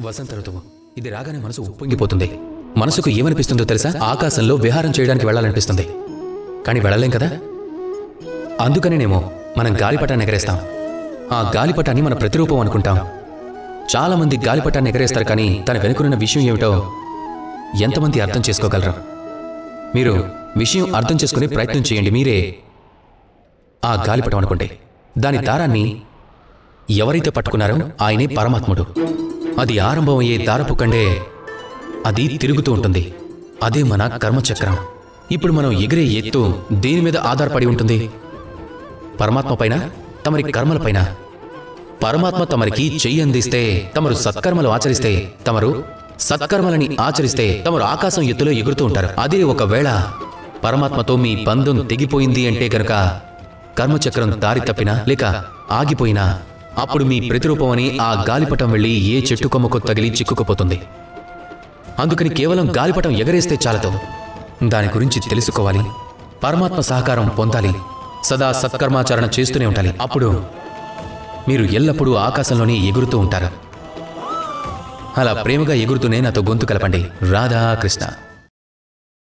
వసంత ఋతువు ఇది రాగానే మనసు ఉప్పొంగిపోతుంది. మనసుకు ఏమనిపిస్తుందో తెలుసా? ఆకాశంలో విహారం చేయడానికి వెళ్ళాలనిపిస్తుంది. కానీ వెళ్ళలేం కదా. అందుకనేనేమో మనం గాలిపటాన్ని ఎగరేస్తాం. ఆ గాలిపటాన్ని మన ప్రతిరూపం అనుకుంటాం. చాలామంది గాలిపటాన్ని ఎగరేస్తారు, కానీ తన వెనుకనున్న విషయం ఏమిటో ఎంతమంది అర్థం చేసుకోగలరు? మీరు విషయం అర్థం చేసుకునే ప్రయత్నం చేయండి. మీరే ఆ గాలిపటం అనుకోండి. దాని దారాన్ని ఎవరైతే పట్టుకున్నారో ఆయనే పరమాత్ముడు. అది ఆరంభం అయ్యే దారపు కండే అది తిరుగుతూ ఉంటుంది. అదే మన కర్మచక్రం. ఇప్పుడు మనం ఎగిరే ఎత్తు దేని మీద ఆధారపడి ఉంటుంది? పరమాత్మ పైన, తమరి కర్మలపైన. పరమాత్మ తమరికి చెయ్యి అందిస్తే, తమరు సత్కర్మలు ఆచరిస్తే, తమరు సత్కర్మలని ఆచరిస్తే తమరు ఆకాశం ఎత్తులో ఎగురుతూ ఉంటారు. అదే ఒకవేళ పరమాత్మతో మీ బంధం తెగిపోయింది అంటే గనుక, కర్మచక్రం దారి తప్పినా లేక ఆగిపోయినా, అప్పుడు మీ ప్రతిరూపం అని ఆ గాలిపటం వెళ్ళి ఏ చెట్టు కొమ్మకు తగిలి చిక్కుకుపోతుంది. అందుకని కేవలం గాలిపటం ఎగరేస్తే చాలదు. దాని గురించి తెలుసుకోవాలి, పరమాత్మ సహకారం పొందాలి, సదా సత్కర్మాచరణ చేస్తూనే ఉండాలి. అప్పుడు మీరు ఎల్లప్పుడూ ఆకాశంలోనే ఎగురుతూ ఉంటారు. అలా ప్రేమగా ఎగురుతూనే నాతో గొంతు కలపండి. రాధా కృష్ణ.